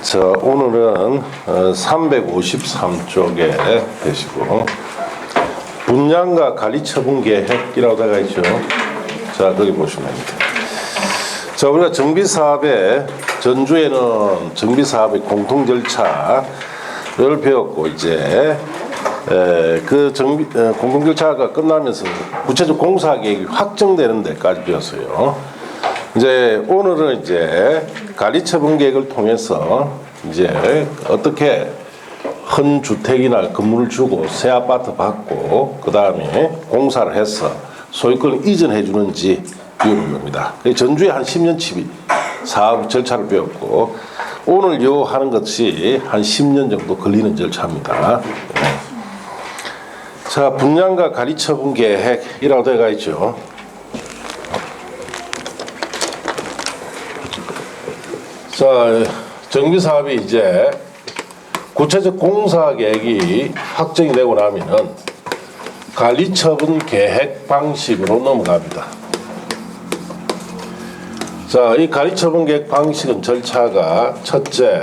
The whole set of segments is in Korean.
자, 오늘은 353쪽에 되시고 분양가 관리처분 계획이라고 되어 있죠. 자, 거기 보시면 됩니다. 자, 우리가 정비사업에 전주에는 정비사업의 공통 절차를 배웠고 이제 그 공동 절차가 끝나면서 구체적 공사 계획이 확정되는 데까지 배웠어요. 이제 오늘은 이제 관리처분 계획을 통해서 이제 어떻게 헌 주택이나 건물을 주고 새 아파트 받고 그 다음에 공사를 해서 소유권을 이전해 주는지 배우는 겁니다. 전주에 한 10년치 사업 절차를 배웠고 오늘 요 하는 것이 한 10년 정도 걸리는 절차입니다. 자, 분양가 관리처분 계획이라고 되어 있죠. 자, 정비사업이 이제 구체적 공사 계획이 확정이 되고 나면은 관리처분 계획 방식으로 넘어갑니다. 자, 이 관리처분 계획 방식은 절차가 첫째,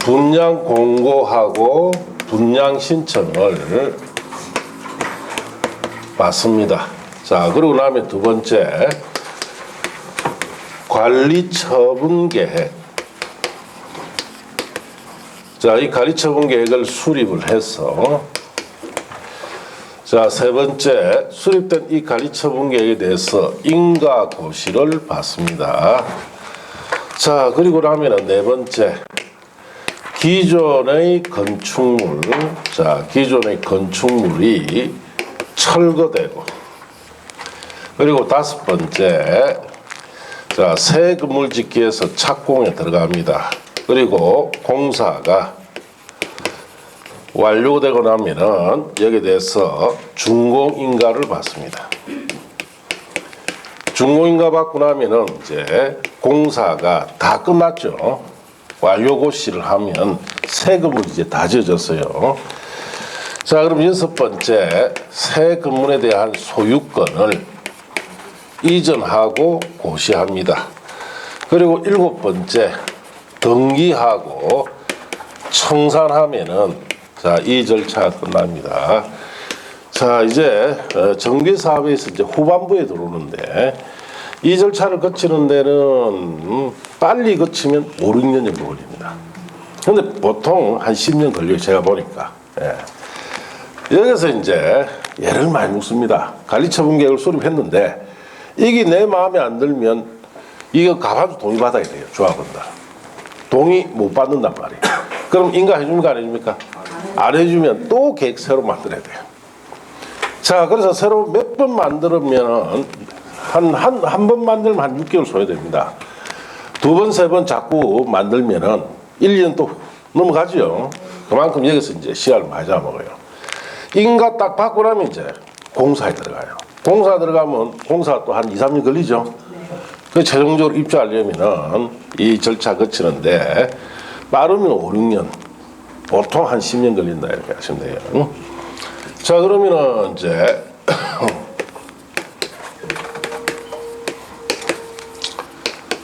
분양 공고하고 분양 신청을 받습니다. 자, 그러고 나면 두 번째, 관리처분 계획. 자, 이 관리처분 계획을 수립을 해서 자, 세 번째, 수립된 이 관리처분 계획에 대해서 인가고시를 받습니다. 자, 그리고 나면은 네 번째, 기존의 건축물, 자, 기존의 건축물이 철거되고, 그리고 다섯 번째, 자, 새 건물 짓기 위해서 착공에 들어갑니다. 그리고 공사가 완료되고 나면은 여기에 대해서 준공인가를 받습니다. 준공인가 받고 나면은 이제 공사가 다 끝났죠. 완료고시를 하면 새 건물이 이제 다 지어졌어요. 자, 그럼 여섯 번째, 새 건물에 대한 소유권을 이전하고 고시합니다. 그리고 일곱 번째, 등기하고 청산하면은 자, 이 절차가 끝납니다. 자, 이제 정비사업에서 이제 후반부에 들어오는데 이 절차를 거치는 데는 빨리 거치면 5, 6년 정도 걸립니다. 근데 보통 한 10년 걸려요. 제가 보니까. 예. 여기서 이제 예를 많이 묻습니다. 관리처분 계획을 수립했는데 이게 내 마음에 안 들면 이거 가반수 동의 받아야 돼요. 조합원들. 동의 못 받는단 말이에요. 그럼 인가 해줍니까? 안 해줍니까? 안 해주면 또 계획 새로 만들어야 돼요. 자, 그래서 새로 몇 번 만들면 한 번 만들면 한 6개월 소요됩니다. 두 번, 세 번 자꾸 만들면은 1년 또 넘어가죠. 그만큼 여기서 이제 시간을 많이 잡아먹어요. 인가 딱 받고 나면 이제 공사에 들어가요. 공사 들어가면 공사 또 한 2, 3년 걸리죠. 그 최종적으로 입주하려면은 이 절차 거치는데 빠르면 5, 6년, 보통 한 10년 걸린다 이렇게 하시면 돼요. 응? 자, 그러면은 이제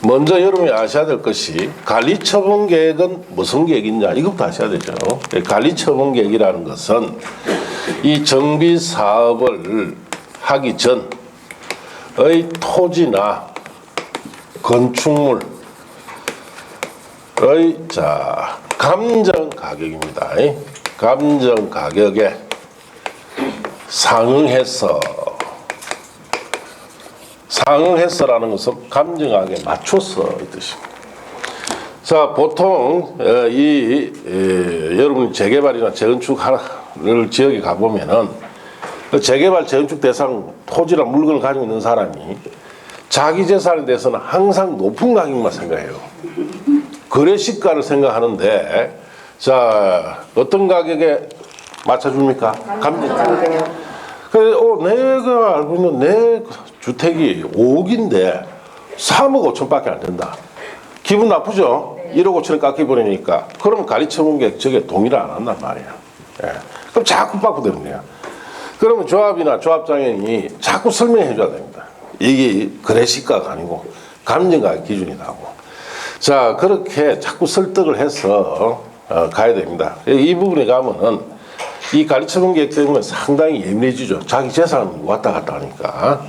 먼저 여러분이 아셔야 될 것이 관리처분 계획은 무슨 계획이냐 이것부터 아셔야 되죠. 관리처분 계획이라는 것은 이 정비 사업을 하기 전의 토지나 건축물의 자, 감정 가격입니다. 감정 가격에 상응해서라는 것은 감정하게 맞춰서 이 뜻입니다. 자, 보통 여러분이 재개발이나 재건축을 지역에 가보면은 재개발 재건축 대상 토지나 물건을 가지고 있는 사람이 자기 재산에 대해서는 항상 높은 가격만 생각해요. 거래 시가를 생각하는데 자, 어떤 가격에 맞춰줍니까? 감정. 그래서 내가 알고 있는 내 주택이 5억인데 3억 5천밖에 안 된다. 기분 나쁘죠? 1억 5천을 깎여버리니까. 그러면 관리처분 계획 저게 동의를 안 한단 말이야. 예. 그럼 자꾸 바꾸되는 거야. 그러면 조합이나 조합장애인이 자꾸 설명해 줘야 됩니다. 이게 거래 시가가 아니고 감정가격 기준이라고. 자, 그렇게 자꾸 설득을 해서 가야 됩니다. 이 부분에 가면은 이 가르쳐본 계획 때문에 상당히 예민해지죠. 자기 재산 왔다 갔다 하니까.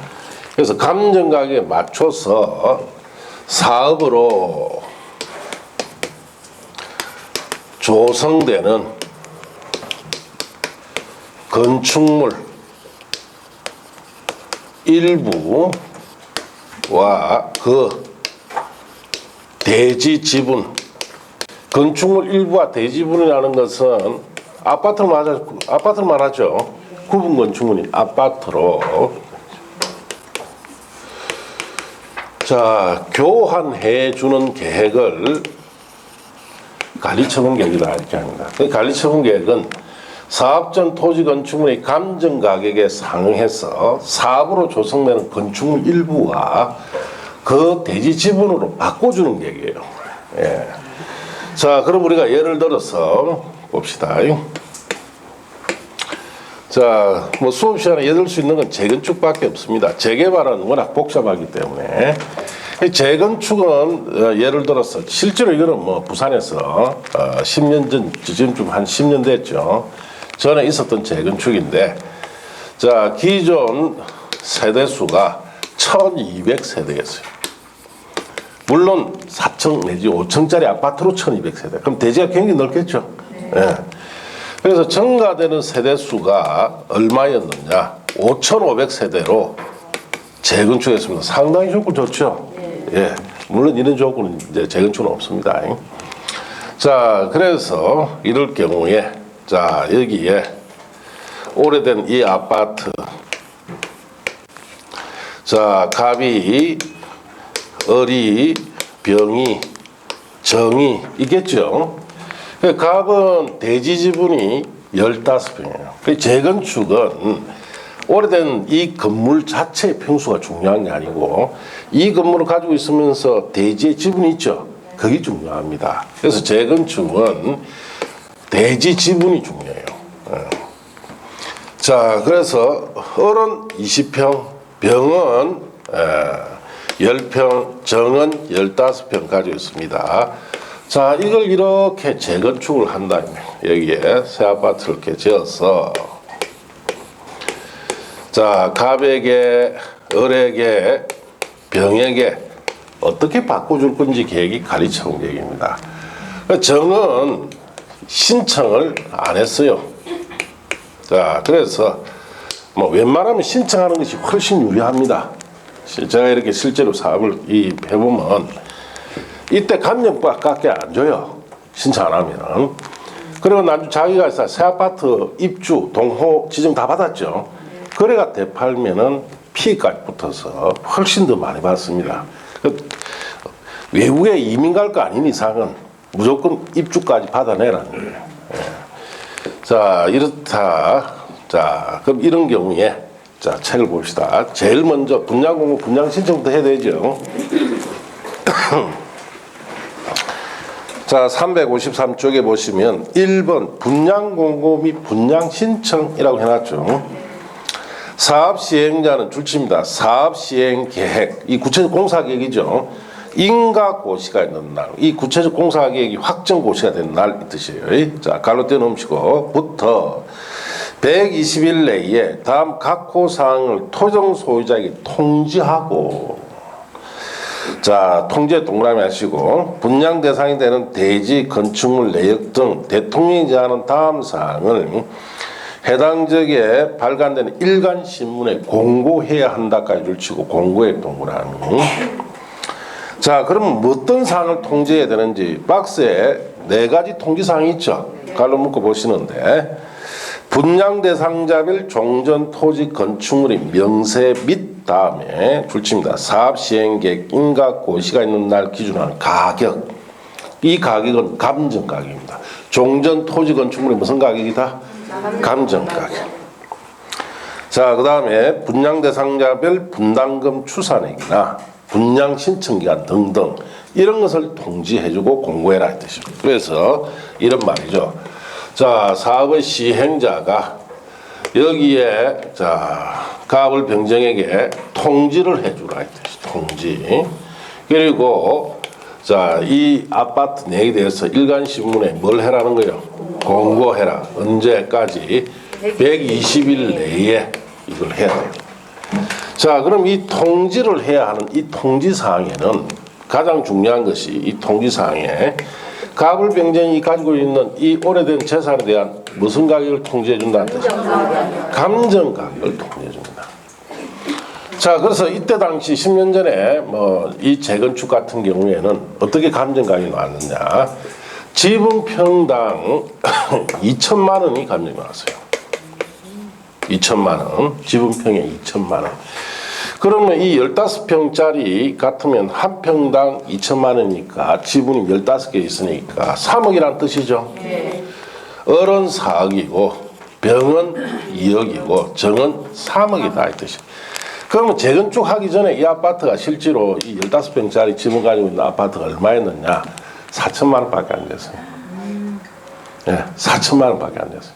그래서 감정가격에 맞춰서 사업으로 조성되는 건축물 일부와 그 대지 지분, 건축물 일부와 대지분이라는 것은 아파트를 말하죠. 구분 건축물이 아파트로 자 교환해 주는 계획을 관리처분 계획이다 이렇게 합니다. 관리처분 계획은 사업전 토지 건축물의 감정 가격에 상응해서 사업으로 조성되는 건축물 일부와 그 대지 지분으로 바꿔주는 계획이에요. 예. 자, 그럼 우리가 예를 들어서 봅시다. 자, 뭐 수업 시간에 예를 들 수 있는 건 재건축밖에 없습니다. 재개발은 워낙 복잡하기 때문에 재건축은 예를 들어서 실제로 이거는 뭐 부산에서 10년 전 지금 좀 한 10년 됐죠. 전에 있었던 재건축인데 자 기존 세대수가 1200세대였어요. 물론 4층 내지 5층짜리 아파트로 1200세대. 그럼 대지가 굉장히 넓겠죠. 예. 그래서 증가되는 세대수가 얼마였느냐 5500세대로 재건축했습니다. 상당히 조건 좋죠. 예. 물론 이런 조건은 이제 재건축은 없습니다. 자 그래서 이럴 경우에 자 여기에 오래된 이 아파트 자 갑이 을이 병이 정이 있겠죠. 갑은 대지 지분이 15평이에요. 재건축은 오래된 이 건물 자체의 평수가 중요한 게 아니고 이 건물을 가지고 있으면서 대지의 지분이 있죠. 그게 중요합니다. 그래서 재건축은 대지 지분이 중요해요. 자, 그래서 을은 20평, 병은 10평, 정은 15평 가지고 있습니다. 자, 이걸 이렇게 재건축을 한다면 여기에 새 아파트를 이렇게 지어서 자, 갑에게, 을에게, 병에게 어떻게 바꿔줄 건지 계획이 가르쳐온 계획입니다. 정은 신청을 안 했어요. 자, 그래서 뭐 웬만하면 신청하는 것이 훨씬 유리합니다. 제가 이렇게 실제로 사업을 해보면 이때 감정값밖에 안 줘요. 신청 안 하면은. 그리고 나중에 자기가 새 아파트 입주, 동호 지정 다 받았죠. 거래가 되팔면은 피해까지 붙어서 훨씬 더 많이 받습니다. 외국에 이민 갈 거 아닌 이상은 무조건 입주까지 받아내라는 거예요. 예. 자, 이렇다. 자, 그럼 이런 경우에 자, 책을 봅시다. 제일 먼저 분양 공고, 분양 신청부터 해야 되죠. 자, 353쪽에 보시면 1번 분양 공고 및 분양 신청이라고 해놨죠. 사업 시행자는 줄칩니다. 사업 시행 계획, 이 구체적 공사 계획이죠. 인가 고시가 있는 날, 이 구체적 공사 계획이 확정 고시가 되는 날 이 뜻이에요. 자, 갈로 떼놓으시고 부터 120일 내에 다음 각호 사항을 토종 소유자에게 통지하고 자, 통지에 동그라미 하시고 분양 대상이 되는 대지, 건축물 내역 등 대통령이 제안한 다음 사항을 해당 지역에 발간되는 일간 신문에 공고해야 한다까지 줄치고 공고에 동그라미. 자, 그럼 어떤 사항을 통지해야 되는지 박스에 4가지 통지사항이 있죠. 갈로 묶어 보시는데 분양 대상자별 종전 토지 건축물의 명세 및 다음에 줄칩니다. 사업 시행 계획 인가 고시가 있는 날 기준으로 가격. 이 가격은 감정 가격입니다. 종전 토지 건축물이 무슨 가격이다? 감정 가격. 자, 그 다음에 분양 대상자별 분담금 추산액이나 분양 신청 기간 등등 이런 것을 통지해주고 공고해라 이 뜻입니다. 그래서 이런 말이죠. 자, 사업의 시행자가 여기에 자 갑을 병정에게 통지를 해주라 이 뜻이 통지. 그리고 자, 이 아파트 내에 대해서 일간신문에 뭘 해라는 거예요? 공고해라. 언제까지? 120일 내에 이걸 해야 돼요. 자, 그럼 이 통지를 해야 하는 이 통지사항에는 가장 중요한 것이 이 통지사항에 가불병정이 가지고 있는 이 오래된 재산에 대한 무슨 가격을 통지해 준다는 뜻이죠? 감정 가격을 통지해 줍니다. 자, 그래서 이때 당시 10년 전에 뭐 이 재건축 같은 경우에는 어떻게 감정 가격이 나왔느냐? 지분 평당 2천만 원이 감정이 나왔어요. 2천만 원, 지분 평에 2천만 원. 그러면 이 15평짜리 같으면 한 평당 2천만 원이니까 지분이 15개 있으니까 3억이란 뜻이죠. 을은 4억이고 병은 2억이고 정은 3억이다 이 뜻이에요. 그러면 재건축 하기 전에 이 아파트가 실제로 이 15평짜리 지분 가지고 있는 아파트가 얼마였느냐? 4천만 원밖에 안 됐어요. 네, 4천만 원밖에 안 됐어요.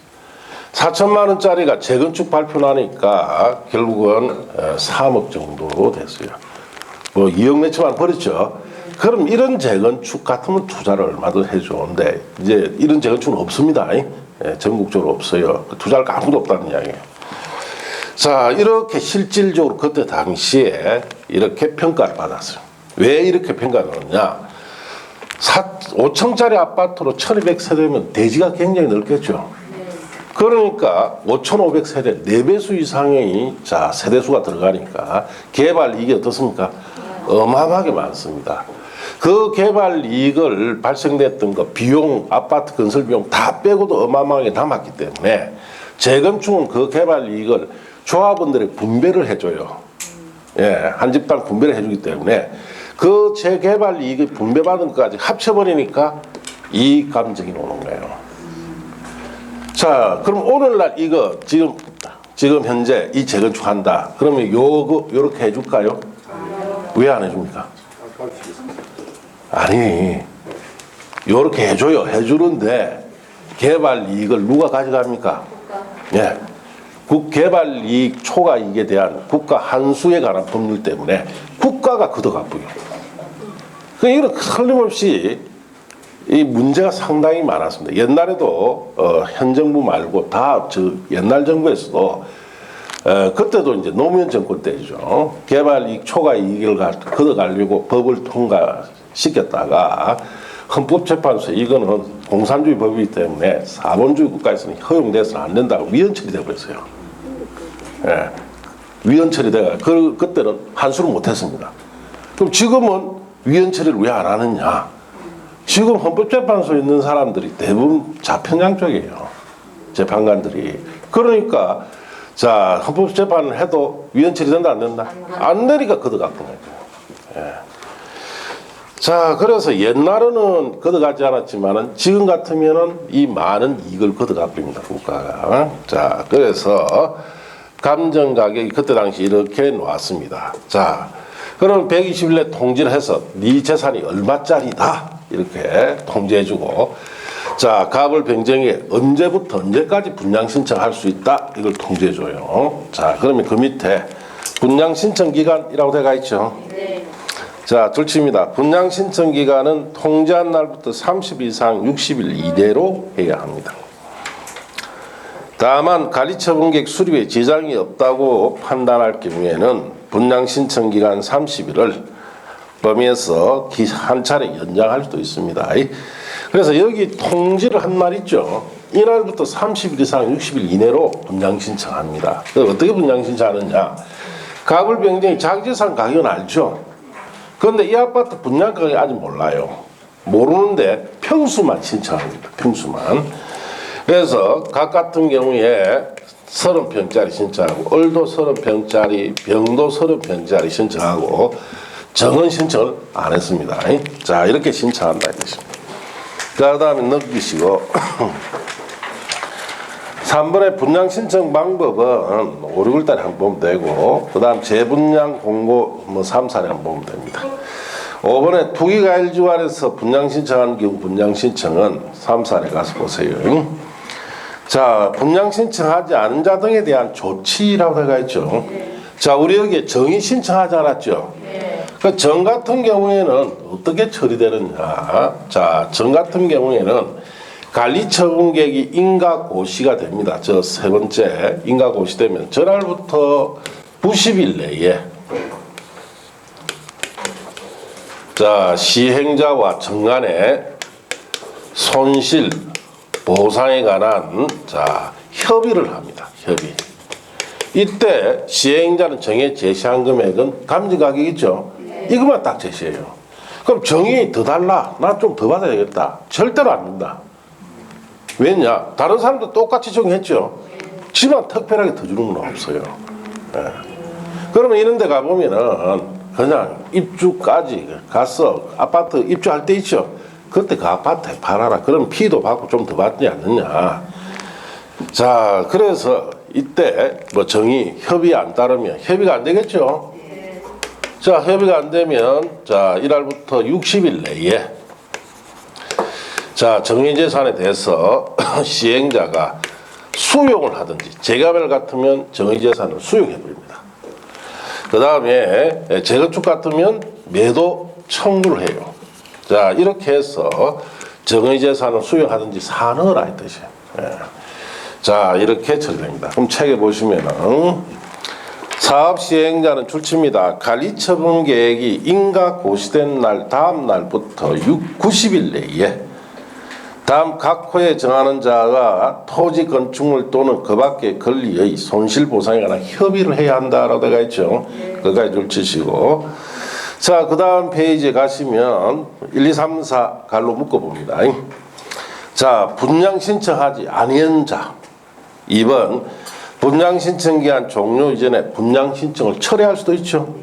4천만 원짜리가 재건축 발표 나니까 결국은 3억 정도 됐어요. 뭐 2억 몇천만 버렸죠. 그럼 이런 재건축 같으면 투자를 얼마든 해주는데 이제 이런 재건축은 없습니다. 전국적으로 없어요. 투자할 거 아무도 없다는 이야기예요. 자, 이렇게 실질적으로 그때 당시에 이렇게 평가를 받았어요. 왜 이렇게 평가를 받았냐? 5층짜리 아파트로 1200세대면 대지가 굉장히 넓겠죠. 그러니까 5500세대 4배수 이상의 자 세대수가 들어가니까 개발 이익이 어떻습니까? 어마어마하게 많습니다. 그 개발 이익을 발생됐던 거 비용, 아파트 건설 비용 다 빼고도 어마어마하게 남았기 때문에 재건축은 그 개발 이익을 조합원들이 분배를 해줘요. 예, 한 집당 분배를 해주기 때문에 그 재개발 이익을 분배받은 것까지 합쳐버리니까 이익 감정이 오는 거예요. 자, 그럼 오늘날 이거 지금 현재 이 재건축 한다. 그러면 요렇게 해줄까요? 왜 안 해줍니까? 아니, 요렇게 해줘요. 해주는데 개발 이익을 누가 가져갑니까? 예. 개발 이익 초과이익에 대한 국가 한수에 관한 법률 때문에 국가가 걷어가고요. 이건 틀림없이 이 문제가 상당히 많았습니다. 옛날에도 현 정부 말고 다 옛날 정부에서도 그때도 이제 노무현 정권 때죠. 개발 이익 초과 이익을 걷어가려고 법을 통과시켰다가 헌법재판소에 이거는 공산주의 법이기 때문에 사본주의 국가에서는 허용돼서는 안 된다고 위헌 처리돼 버렸어요. 예, 위헌 처리돼가 그때는 한수를 못했습니다. 그럼 지금은 위헌 처리를 왜 안 하느냐? 지금 헌법재판소에 있는 사람들이 대부분 좌편향 쪽이에요. 재판관들이. 그러니까 자 헌법재판을 해도 위헌 처리된다 안 된다? 안 되니까 걷어갔던 거죠. 예. 자, 그래서 옛날에는 걷어가지 않았지만은 지금 같으면은 이 많은 이익을 걷어가 버립니다, 국가가. 자, 그래서 감정 가격이 그때 당시 이렇게 나왔습니다. 자, 그럼 120일에 통지를 해서 네 재산이 얼마짜리다 이렇게 통지해주고, 자, 가불 변경에 언제부터 언제까지 분양 신청할 수 있다 이걸 통지해줘요. 자, 그러면 그 밑에 분양 신청 기간이라고 되어 있죠. 자, 둘치입니다. 분양 신청 기간은 통지한 날부터 30일 이상 60일 이내로 해야 합니다. 다만 관리처분계획 수립에 지장이 없다고 판단할 경우에는 분양 신청 기간 30일을 범위에서 한 차례 연장할 수도 있습니다. 그래서 여기 통지를 한 말 있죠. 이날부터 30일 이상 60일 이내로 분양 신청합니다. 어떻게 분양 신청하느냐? 가불 변경이 자기재산 가격은 알죠. 그런데 이 아파트 분양 가격이 아직 몰라요. 모르는데 평수만 신청합니다. 평수만. 그래서 각 같은 경우에 30평짜리 신청하고 을도 30평짜리 병도 30평짜리 신청하고 정은 신청을 안 했습니다. 자, 이렇게 신청한다 이 뜻입니다. 그 다음에 넘기시고 3번의 분양 신청 방법은 5, 6월달에 한번 보면 되고, 그 다음 재분양 공고 3, 4년 한번 보면 됩니다. 5번에 투기과일지원에서 분양 신청하는 경우 분양 신청은 3, 4에 가서 보세요. 자, 분양 신청하지 않은 자 등에 대한 조치라고 되어 있죠. 자, 우리 여기에 정의 신청하지 않았죠. 그 정 같은 경우에는 어떻게 처리되느냐. 자, 정 같은 경우에는 관리처분계획이 인가고시가 됩니다. 저 세 번째 인가고시 되면 전날부터 90일 내에 자, 시행자와 정간의 손실 보상에 관한 자, 협의를 합니다. 협의. 이때 시행자는 정해 제시한 금액은 감정가격이죠. 이것만 딱 제시해요. 그럼 정의 더 달라. 나 좀 더 받아야 되겠다. 절대로 안 된다. 왜냐? 다른 사람도 똑같이 정했죠. 지만 특별하게 더 주는 건 없어요. 네. 그러면 이런 데 가보면은 그냥 입주까지 가서 아파트 입주할 때 있죠. 그때 그 아파트에 팔아라. 그럼 피도 받고 좀 더 받지 않느냐. 자, 그래서 이때 뭐 정의 협의 안 따르면 협의가 안 되겠죠. 자, 협의가 안 되면 자, 이날부터 60일 내에 자, 정의재산에 대해서 시행자가 수용을 하든지 재개발 같으면 정의재산을 수용해버립니다. 그 다음에 재건축 같으면 매도 청구를 해요. 자, 이렇게 해서 정의재산을 수용하든지 사넣으라 이 뜻이에요. 예. 자, 이렇게 처리됩니다. 그럼 책에 보시면은 사업 시행자는 출치입니다. 관리처분 계획이 인가 고시된 날 다음 날부터 90일 내에 다음 각 호에 정하는 자가 토지 건축물 또는 그 밖의 권리의 손실보상에 관한 협의를 해야 한다라고 되어 있죠. 그까지 줄치시고 자, 그 다음 페이지에 가시면 1, 2, 3, 4 갈로 묶어봅니다. 자, 분양 신청하지 아니한 자 2번 분양 신청 기한 종료 이전에 분양 신청을 철회할 수도 있죠.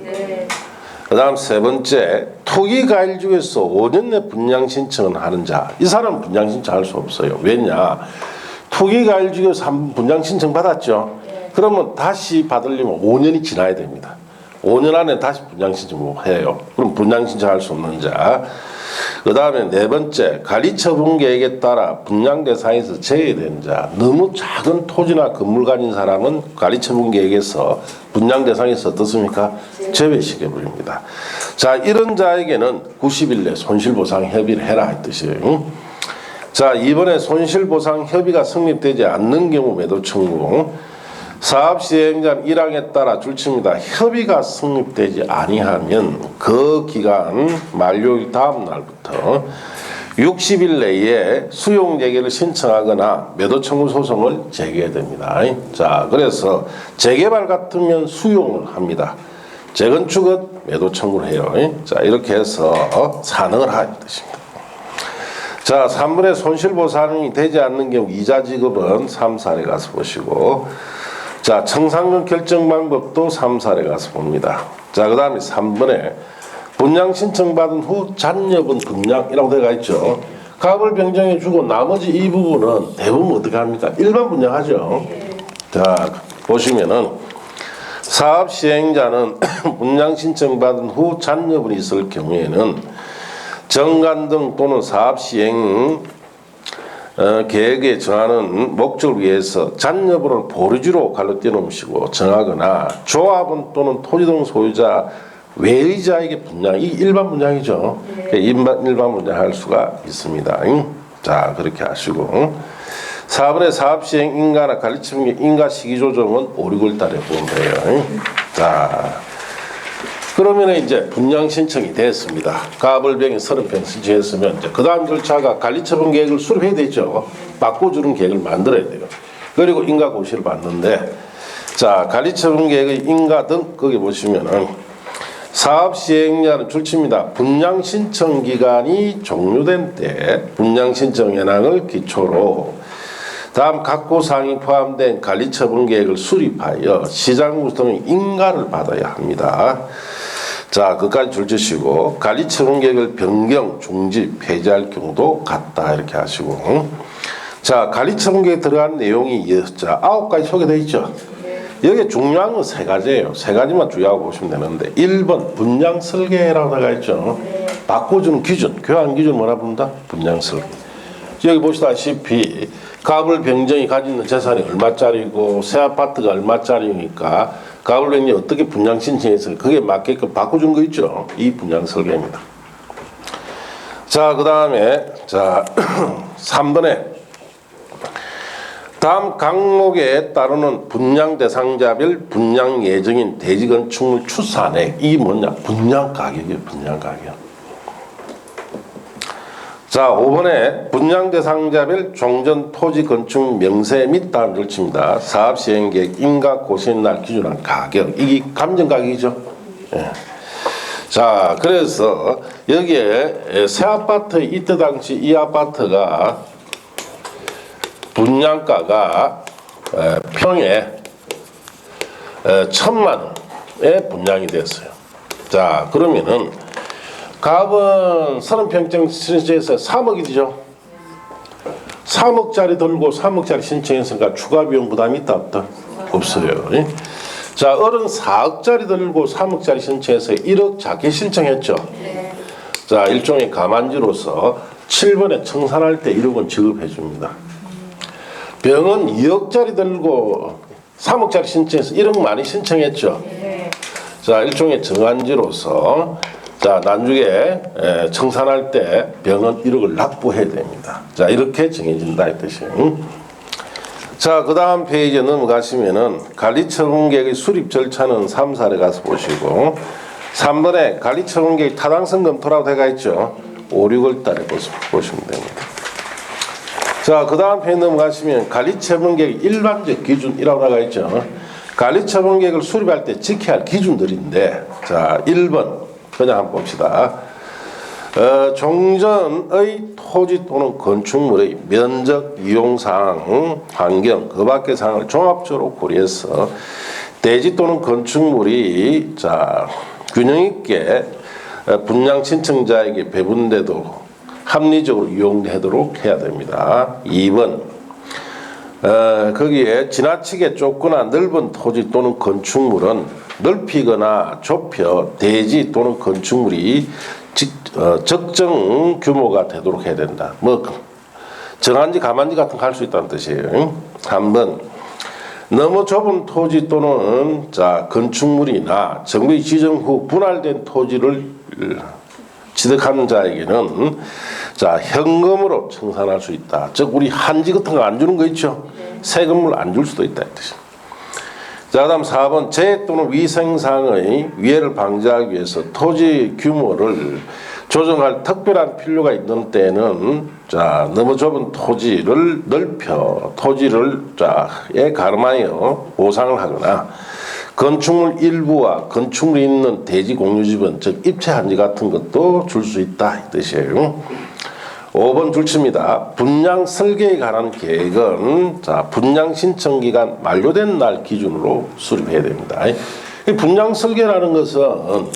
그 다음 세 번째 토기가일주에서 5년 내 분양 신청을 하는 자. 이 사람은 분양 신청할 수 없어요. 왜냐? 토기가일주에서 한 분양 신청 받았죠. 그러면 다시 받으려면 5년이 지나야 됩니다. 5년 안에 다시 분양 신청을 해요. 그럼 분양 신청할 수 없는 자. 그 다음에 네 번째 관리처분 계획에 따라 분양 대상에서 제외된 자. 너무 작은 토지나 건물 가진 사람은 관리처분 계획에서 분양 대상에서 어떻습니까? 제외시켜버립니다. 자, 이런 자에게는 90일 내 손실보상 협의를 해라 이 뜻이에요. 자, 이번에 손실보상 협의가 성립되지 않는 경우 매도 청구. 사업 시행자는 1항에 따라 줄칩니다. 협의가 성립되지 아니하면 그 기간 만료일 다음 날부터 60일 내에 수용 재개를 신청하거나 매도 청구 소송을 제기해야 됩니다. 자, 그래서 재개발 같으면 수용을 합니다. 재건축은 매도 청구를 해요. 자, 이렇게 해서 산응을 하는 뜻입니다. 자, 3번의 손실보상이 되지 않는 경우 이자 지급은 3사례 가서 보시고 자, 청산금 결정 방법도 3사례 가서 봅니다. 자, 그 다음에 3번에 분양 신청 받은 후 잔여분 분양이라고 되어 있죠. 값을 변경해 주고 나머지 이 부분은 대부분 어떻게 합니까? 일반 분양하죠. 자, 보시면은 사업 시행자는 분양 신청 받은 후 잔여분이 있을 경우에는 정관 등 또는 사업 시행 계획에 정하는 목적을 위해서 잔여분을 보류지로 갈로 떼놓으시고 정하거나 조합원 또는 토지동 소유자 외의자에게 분양, 이 일반 분양이죠. 일반 분양할 수가 있습니다. 자, 그렇게 하시고 4번의 사업시행 인가나 관리처분 인가 시기 조정은 5, 6월 달에 보면 돼요. 자, 그러면 이제 분양 신청이 됐습니다. 가벌병이 30평 신청했으면 이제 그 다음 절차가 관리처분 계획을 수립해야 되죠. 바꿔주는 계획을 만들어야 돼요. 그리고 인가 고시를 받는데, 자, 관리처분 계획의 인가 등 거기 보시면은 사업 시행자는 출치입니다. 분양 신청 기간이 종료된 때 분양 신청 현황을 기초로 다음 각고 사항이 포함된 관리처분 계획을 수립하여 시장부 등 인가를 받아야 합니다. 자, 그까지 줄지시고 관리처분 계획을 변경, 중지, 폐지할 경우도 같다 이렇게 하시고 자, 관리처분 계획에 들어간 내용이 자, 9가지 소개되어 있죠. 여기 중요한 건 3가지예요. 3가지만 주의하고 보시면 되는데 1번 분양 설계라고 되어 있죠. 바꿔주는 기준, 교환 기준 뭐라 부른다? 분양 설계. 여기 보시다시피 가불 병정이 가지고 있는 재산이 얼마짜리고 새 아파트가 얼마짜리니까 가불령이 어떻게 분양 신청해서 그게 맞게끔 바꿔준 거 있죠. 이 분양 설계입니다. 자, 그 다음에 자 3번에 다음 항목에 따르는 분양 대상자별 분양 예정인 대지 건축물 추산액. 이게 뭐냐? 분양 가격이에요. 분양 가격. 자, 5번에 분양 대상자별 종전 토지 건축 명세 및 다음 절차입니다. 사업 시행 계획, 인가 고시행 날 기준한 가격. 이게 감정 가격이죠. 예. 자, 그래서 여기에 새 아파트 이때 당시 이 아파트가 분양가가 평에 1,000만 원에 분양이 됐어요. 자, 그러면은 갑은 30평짜리 신청해서 3억이죠. 3억짜리 들고 3억짜리 신청했으니까 추가 비용 부담이 있다 없다? 없어요. 자, 어른 4억짜리 들고 3억짜리 신청해서 1억 작게 신청했죠. 자, 일종의 가만지로서 7번에 청산할 때 1억은 지급해 줍니다. 병은 2억짜리 들고 3억짜리 신청해서 1억 많이 신청했죠. 자, 일종의 정한지로서 자, 나중에 청산할 때 병은 1억을 납부해야 됩니다. 자, 이렇게 정해진다 이 뜻이에요. 자, 그 다음 페이지에 넘어가시면은 관리처분계획의 수립 절차는 3, 4에 가서 보시고 3번에 관리처분계획 타당성 검토라고 되어 있죠. 5, 6월 달에 보시면 됩니다. 자, 그 다음 페이지 넘어가시면 관리처분계획 일반적 기준이라고 나가 있죠. 관리처분계획을 수립할 때 지켜야 할 기준들인데, 자, 1번 그냥 한번 봅시다. 종전의 토지 또는 건축물의 면적, 이용사항, 환경, 그 밖의 사항을 종합적으로 고려해서 대지 또는 건축물이 자 균형 있게 분양 신청자에게 배분되도록 합리적으로 이용되도록 해야 됩니다. 2번 거기에 지나치게 좁거나 넓은 토지 또는 건축물은 넓히거나 좁혀 대지 또는 건축물이 적정 규모가 되도록 해야 된다. 뭐 정한지 가만지 같은 거 할 수 있다는 뜻이에요. 3번 너무 좁은 토지 또는 자 건축물이나 정비 지정 후 분할된 토지를 취득하는 자에게는 자 현금으로 청산할 수 있다. 즉 우리 한지 같은 거 안 주는 거 있죠. 세금을 안 줄 수도 있다 이 뜻입니다. 자, 그다음 4번 재해 또는 위생상의 위해를 방지하기 위해서 토지 규모를 조정할 특별한 필요가 있는 때는 자 너무 좁은 토지를 넓혀 토지를 자에 가름하여 보상을 하거나 건축물 일부와 건축물이 있는 대지 공유지분 즉 입체 한지 같은 것도 줄 수 있다 이 뜻이에요. 5번 줄칩니다. 분양 설계에 관한 계획은 자 분양 신청 기간 만료된 날 기준으로 수립해야 됩니다. 분양 설계라는 것은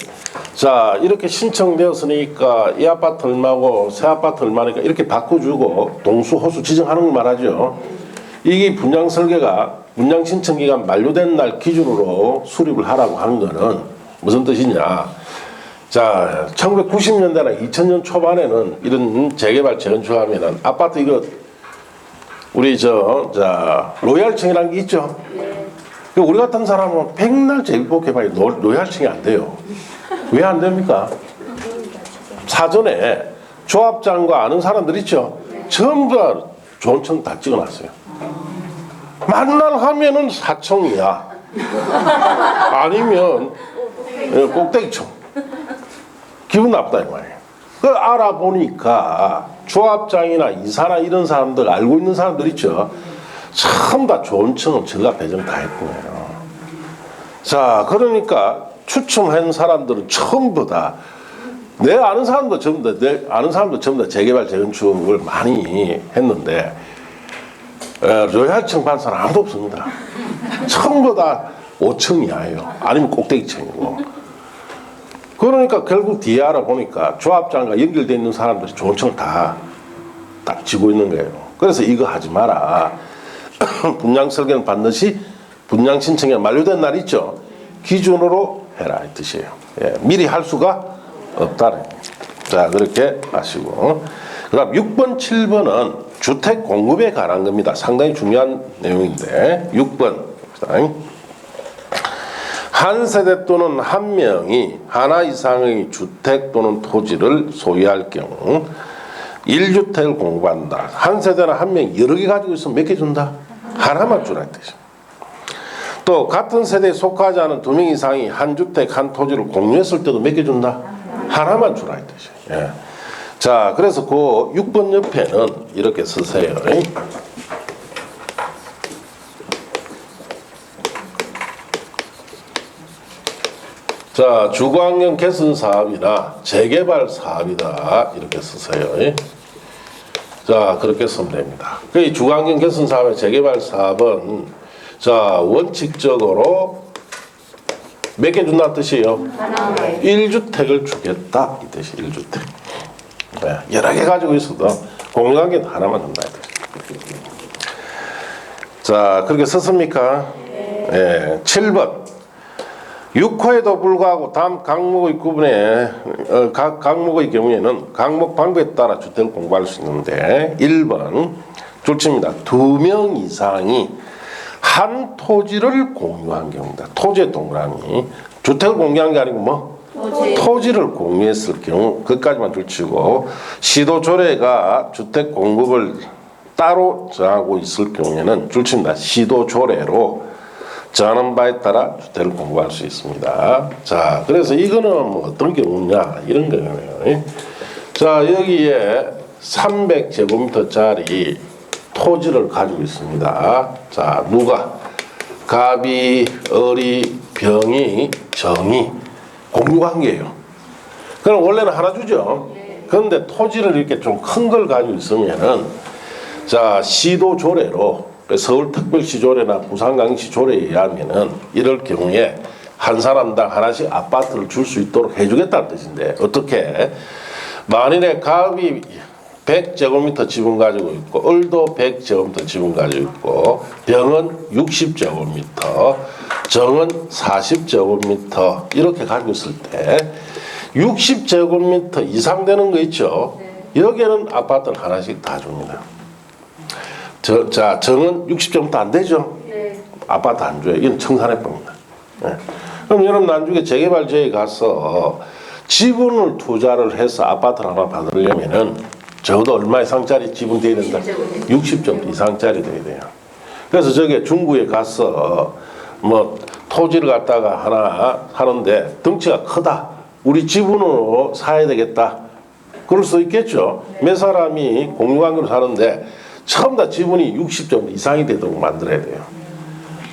자 이렇게 신청되었으니까 이 아파트 얼마고 새 아파트 얼마니까 이렇게 바꿔주고 동수 호수 지정하는 걸 말하죠. 이게 분양 설계가 분양 신청 기간 만료된 날 기준으로 수립을 하라고 하는 거는 무슨 뜻이냐? 자, 1990년대나 2000년 초반에는 이런 재개발 재건축하면은 아파트 이거 우리 자 로얄층이라는 게 있죠. 우리 같은 사람은 백날 재개발이 로얄층이 안 돼요. 왜 안 됩니까? 사전에 조합장과 아는 사람들 있죠. 전부 다 좋은 층 다 찍어놨어요. 만날 하면은 4층이야. 아니면 꼭대기층. 기분 나쁘다 이 말이에요. 그 알아보니까 조합장이나 이사나 이런 사람들 알고 있는 사람들 있죠. 전부 다 좋은 층은 저가 배정 다 했고요. 자, 그러니까 추첨한 사람들은 전부 다 내 아는 사람도 전부 다 재개발 재건축을 많이 했는데 로얄층 받은 사람 아무도 없습니다. 전부 다 5층이에요. 아니면 꼭대기층이고. 그러니까 결국 뒤에 알아보니까 조합장과 연결되어 있는 사람들이 좋은 층을 다 딱 지고 있는 거예요. 그래서 이거 하지 마라. 분양 설계는 반드시 분양 신청이 만료된 날 있죠. 기준으로 해라 이 뜻이에요. 예, 미리 할 수가 없다는. 자, 그렇게 하시고. 그 다음 6번, 7번은 주택 공급에 관한 겁니다. 상당히 중요한 내용인데 6번 한 세대 또는 한 명이 하나 이상의 주택 또는 토지를 소유할 경우 1주택을 공급한다. 한 세대는 한 명이 여러 개 가지고 있으면 몇 개 준다? 하나만 주라는 뜻이죠. 또 같은 세대에 속하지 않은 2명 이상이 한 주택 한 토지를 공유했을 때도 몇 개 준다? 하나만 주라는 뜻이에요. 예. 자, 그래서 그 6번 옆에는 이렇게 쓰세요. 자, 주거환경 개선 사업이나 재개발 사업이다. 이렇게 쓰세요. 자, 그렇게 쓰면 됩니다. 그 주거환경 개선 사업의 재개발 사업은 자, 원칙적으로 몇 개 준다는 뜻이에요? 1주택을 주겠다. 이 뜻이 1주택. 네, 여러 개 가지고 있어도 공유관계는 하나만 준다. 이 뜻이에요. 자, 그렇게 썼습니까? 네. 7번. 6호에도 불구하고 다음 강목의 구분에 각 강목의 경우에는 강목 방법에 따라 주택을 공부할 수 있는데 1번 줄칩니다. 2명 이상이 한 토지를 공유한 경우입니다. 토지의 동그라미. 주택을 공유한 게 아니고 뭐? 토지를 공유했을 경우 그것까지만 줄치고 시도조례가 주택 공급을 따로 정하고 있을 경우에는 줄칩니다. 시도조례로 정하는 바에 따라 주택을 공급할 수 있습니다. 자, 그래서 이거는 뭐 어떤 경우냐 이런 거예요. 자, 여기에 300제곱미터짜리 토지를 가지고 있습니다. 자, 누가? 갑이, 을이, 병이, 정이 공유관계예요. 그럼 원래는 하나 주죠. 그런데 토지를 이렇게 좀 큰 걸 가지고 있으면은 자, 시도조례로 서울특별시조례나 부산광역시조례에 의하면은 이럴 경우에 한 사람당 하나씩 아파트를 줄 수 있도록 해주겠다는 뜻인데 어떻게? 만일에 갑이 100제곱미터 지분 가지고 있고 을도 100제곱미터 지분 가지고 있고 병은 60제곱미터 정은 40제곱미터 이렇게 가지고 있을 때 60제곱미터 이상 되는 거 있죠? 여기에는 아파트를 하나씩 다 줍니다. 자, 정은 60제곱미터 안 되죠? 아파트 안 줘요. 이건 청산해법입니다. 네. 그럼 여러분 나중에 재개발지에 가서 지분을 투자를 해서 아파트를 하나 받으려면은 적어도 얼마 이상짜리 지분 돼야 된다? 60점 이상짜리 돼야 돼요. 그래서 저게 중구에 가서 뭐 토지를 갖다가 하나 하는데 덩치가 크다. 우리 지분으로 사야 되겠다. 그럴 수 있겠죠. 몇 사람이 공유관계로 사는데 처음 다 지분이 60점 이상이 되도록 만들어야 돼요.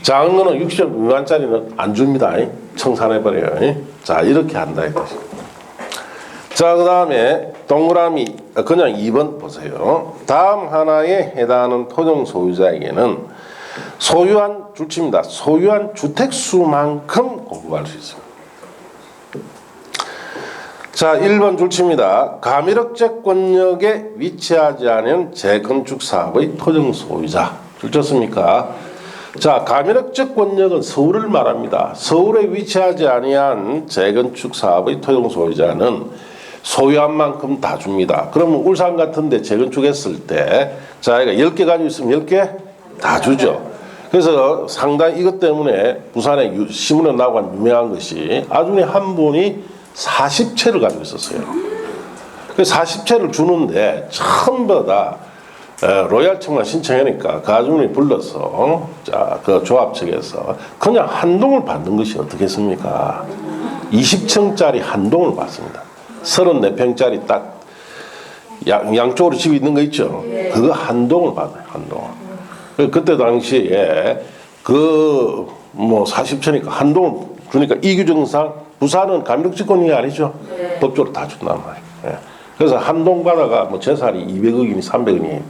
작은 거는 60점 미만짜리는 안 줍니다. 청산해버려요. 자, 이렇게 한다. 자, 그 다음에 동그라미 그냥 2번 보세요. 다음 하나에 해당하는 토종 소유자에게는 소유한 줄칩니다. 소유한 주택수만큼 공급할 수 있습니다. 자, 1번 줄칩니다. 가미력제권역에 위치하지 않은 재건축 사업의 토종 소유자. 줄쳤습니까? 자, 가미력제권역은 서울을 말합니다. 서울에 위치하지 아니한 재건축 사업의 토종 소유자는 소유한 만큼 다 줍니다. 그러면 울산 같은데 재건축했을 때 자기가 10개 가지고 있으면 10개 다 주죠. 그래서 상당히 이것 때문에 부산에 신문에 나고 한 유명한 것이 아주머니 한 분이 40채를 가지고 있었어요. 그 40채를 주는데 전부 다 로얄층만 신청하니까 그 아주머니 불러서 자, 그 조합 측에서 그냥 한 동을 받는 것이 어떻겠습니까? 20층짜리 한 동을 받습니다. 34평짜리 딱 양쪽으로 집이 있는 거 있죠. 그거 한 동을 받아요. 한 동. 그때 당시에 그 뭐 40채니까 한 동을 주니까 이규정상 부산은 가미력제권이 아니죠. 법적으로 다 준단 말이에요. 그래서 한 동 받아가 뭐 재산이 200억이니 300억이니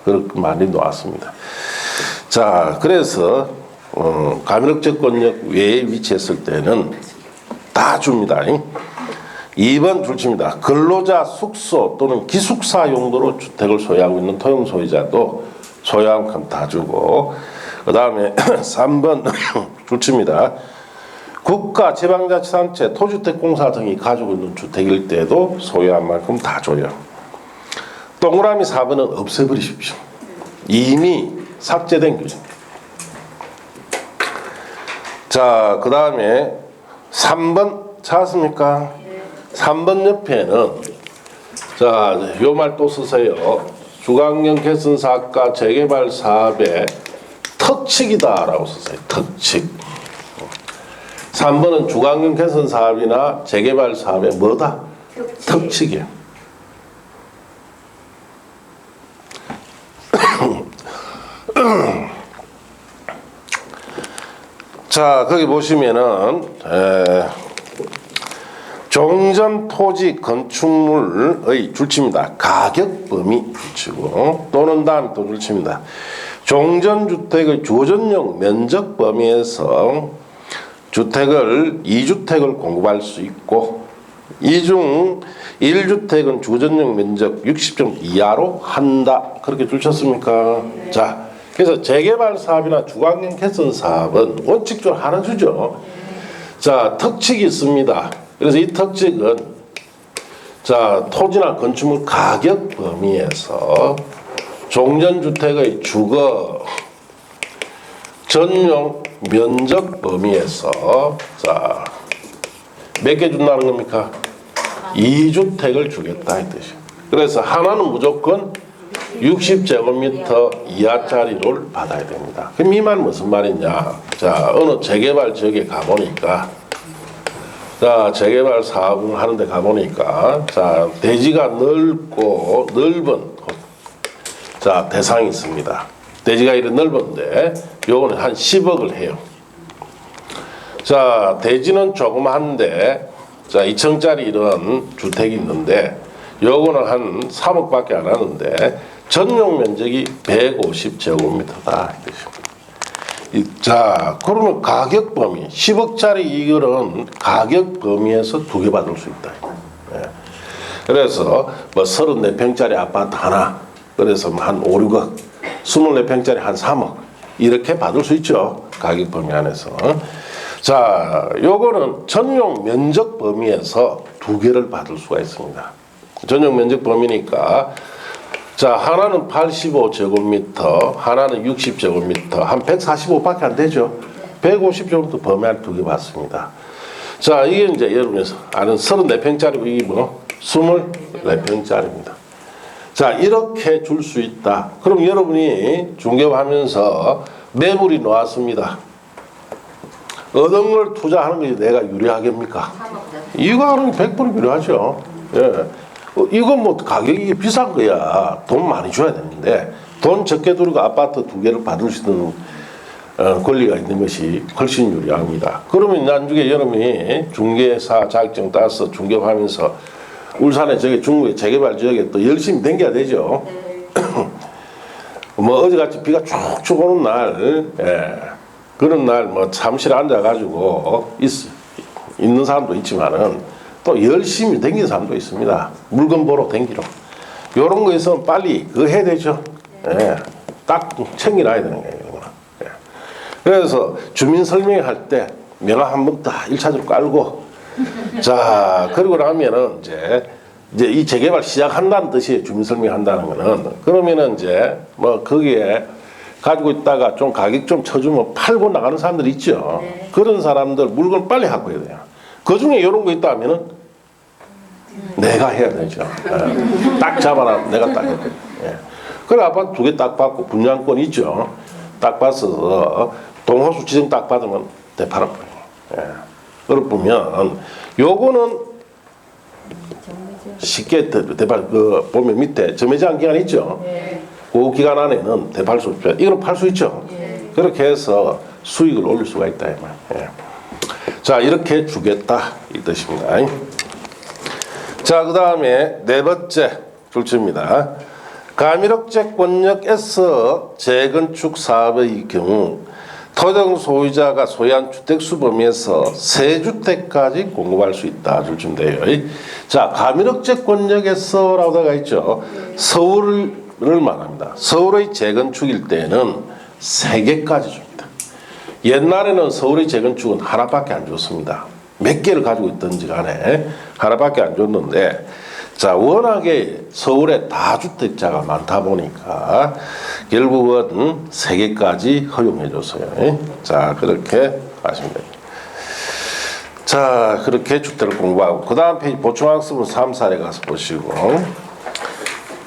그렇게 많이 나왔습니다. 자, 그래서 가미력제권역 외에 위치했을 때는 다 줍니다. 2번 줄칩니다. 근로자 숙소 또는 기숙사 용도로 주택을 소유하고 있는 토용 소유자도 소유한 만큼 다 주고 그 다음에 3번 줄칩니다. 국가, 지방자치단체, 토주택공사 등이 가지고 있는 주택일 때도 소유한 만큼 다 줘요. 동그라미 4번은 없애버리십시오. 이미 삭제된 규정입니다. 자, 그 다음에 3번 찾았습니까? 3번 옆에는 자, 요 말 또 쓰세요. 주광역 개선 사업과 재개발 사업의 특칙이다 라고 쓰세요. 특칙. 3번은 주광역 개선 사업이나 재개발 사업의 뭐다? 특칙이에요. 자, 거기 보시면은 종전 토지 건축물의 줄치입니다. 가격 범위 줄치고 또는 다음 또 줄치입니다. 종전 주택의 주거전용 면적 범위에서 주택을 2주택을 공급할 수 있고 이 중 1주택은 주거전용 면적 60점 이하로 한다. 그렇게 줄쳤습니까? 자, 그래서 재개발 사업이나 주거환경 개선 사업은 원칙적으로 하나 주죠. 자, 특칙이 있습니다. 그래서 이 특칙은 자, 토지나 건축물 가격 범위에서 종전주택의 주거 전용 면적 범위에서 자, 몇 개 준다는 겁니까? 2주택을 주겠다 이 뜻이에요. 그래서 하나는 무조건 60제곱미터 이하짜리를 받아야 됩니다. 그럼 이 말은 무슨 말이냐? 자, 어느 재개발 지역에 가보니까 자, 재개발 사업을 하는데 가보니까 자, 대지가 넓고 넓은 자, 대상이 있습니다. 대지가 이렇게 넓은데 요거는 한 10억을 해요. 자, 대지는 조그만데 자, 2층짜리 이런 주택이 있는데 요거는 한 3억밖에 안 하는데 전용 면적이 150제곱미터다. 자, 그러면 가격 범위 10억짜리 이거는 가격 범위에서 2개 받을 수 있다. 예. 그래서 뭐 34평짜리 아파트 하나 그래서 한 5, 6억 24평짜리 한 3억 이렇게 받을 수 있죠. 가격 범위 안에서. 자, 요거는 전용 면적 범위에서 2개를 받을 수가 있습니다. 전용 면적 범위니까 자, 하나는 85제곱미터, 하나는 60제곱미터, 한 145밖에 안 되죠. 150제곱미터 범위 안에 2개 받습니다. 자, 이게 이제 여러분이 아는 34평짜리고 이게 뭐 24평짜리입니다. 자, 이렇게 줄 수 있다. 그럼 여러분이 중개하면서 매물이 나왔습니다. 얻은 걸 투자하는 것이 내가 유리하겠습니까? 이거는 100% 유리하죠. 예. 이건 뭐 가격이 비싼 거야. 돈 많이 줘야 되는데 돈 적게 들고 아파트 2개를 받을 수 있는 권리가 있는 것이 훨씬 유리합니다. 그러면 나중에 여러분이 중개사 자격증 따서 중개하면서 울산에 저기 중국의 재개발 지역에 또 열심히 다녀야 되죠. 뭐 어제같이 비가 쭉쭉 오는 날, 예. 그런 날 뭐 사무실에 앉아가지고 있는 사람도 있지만은 또 열심히 다니는 사람도 있습니다. 물건 보러 다니러. 요런 거에서 빨리 그거 해야 되죠. 예. 딱 챙겨놔야 되는 거예요. 예. 그래서 주민 설명할 때 명함 한 번 다 1차적으로 깔고 자, 그러고 나면은 이제 이 재개발 시작한다는 뜻이에요. 주민 설명한다는 거는. 그러면은 이제 뭐 거기에 가지고 있다가 좀 가격 좀 쳐주면 팔고 나가는 사람들 있죠. 네. 그런 사람들 물건 빨리 갖고 해야 돼요. 그 중에 이런 거 있다면은 내가 해야 되죠. 예. 딱 잡아놔 내가 딱 해야 돼. 예. 그래 아파트 2개 딱 받고 분양권 있죠. 딱 받아서 동호수 지정 딱 받으면 대파는 거예요. 예. 그걸 보면 요거는 쉽게 대팔 그 보면 밑에 점유제한 기간 있죠. 네. 그 기간 안에는 대팔 수 없죠. 이거는 팔 수 있죠. 네. 그렇게 해서 수익을 올릴 수가 있다 이 말. 예. 자, 이렇게 주겠다 이 뜻입니다. 자, 그 다음에 네 번째 줄치입니다. 가밀억제권역에서 재건축 사업의 경우 토종 소유자가 소유한 주택수 범위에서 3주택까지 공급할 수 있다 줄치인데요. 자, 가밀억제권역에서 라고 되어 있죠. 서울을 말합니다. 서울의 재건축일 때는 3개까지 줍니다. 옛날에는 서울의 재건축은 하나밖에 안 줬습니다. 몇 개를 가지고 있든지 간에 하나밖에 안 줬는데 자, 워낙에 서울에 다주택자가 많다 보니까 결국은 3개까지 허용해 줬어요. 자, 그렇게 하시면 됩니다. 자, 그렇게 주택을 공부하고 그 다음 페이지 보충학습은 3사례 가서 보시고,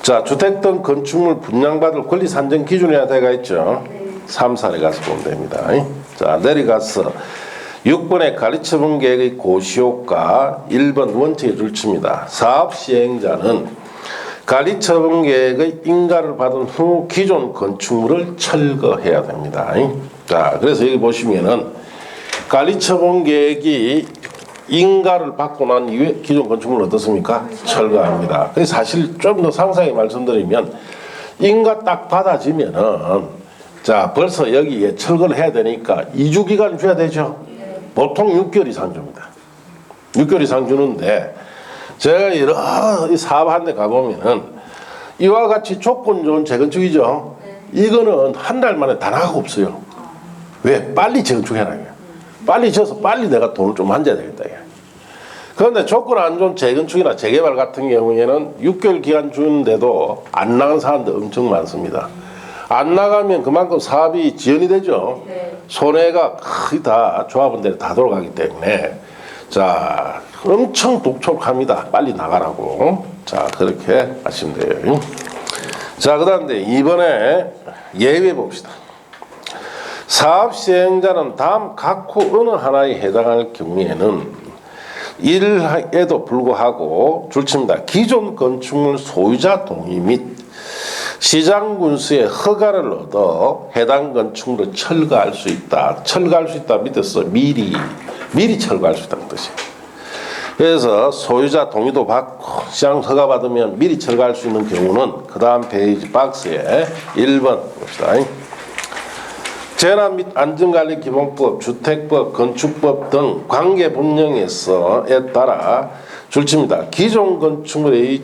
자, 주택 등 건축물 분양받을 권리 산정 기준이라 되어 있죠. 3사례 가서 보면 됩니다. 자, 내려가서 6번의 가리처분 계획의 고시효과 1번 원칙에 줄칩니다. 사업 시행자는 가리처분 계획의 인가를 받은 후 기존 건축물을 철거해야 됩니다. 자, 그래서 여기 보시면은 가리처분 계획이 인가를 받고 난 이후에 기존 건축물은 어떻습니까? 철거합니다. 그래서 사실 좀 더 상세하게 말씀드리면 인가 딱 받아지면은 자, 벌써 여기에 철거를 해야 되니까 2주 기간을 줘야 되죠. 보통 6개월 이상 줍니다. 6개월 이상 주는데 제가 여러 사업한 데 가보면은 이와 같이 조건 좋은 재건축이죠. 이거는 한 달 만에 다 나가고 없어요. 왜? 빨리 재건축해라. 빨리 지어서 빨리 내가 돈을 좀 만져야 되겠다. 그런데 조건 안 좋은 재건축이나 재개발 같은 경우에는 6개월 기간 주는데도 안 나간 사람들 엄청 많습니다. 안 나가면 그만큼 사업이 지연이 되죠. 손해가 거의 다 조합원들이 다 돌아가기 때문에 자, 엄청 독촉합니다. 빨리 나가라고. 자, 그렇게 하시면 돼요. 자, 그 다음에 이번에 예외 봅시다. 사업 시행자는 다음 각호 어느 하나에 해당할 경우에는 이에도 불구하고 줄칩니다. 기존 건축물 소유자 동의 및 시장군수의 허가를 얻어 해당 건축물을 철거할 수 있다. 철거할 수 있다 밑에서 미리 철거할 수 있다는 뜻이에요. 그래서 소유자 동의도 받고 시장 허가 받으면 미리 철거할 수 있는 경우는 그 다음 페이지 박스에 1번 봅시다. 재난 및 안전관리기본법, 주택법, 건축법 등 관계 분령에서에 따라 줄칩니다. 기존 건축물의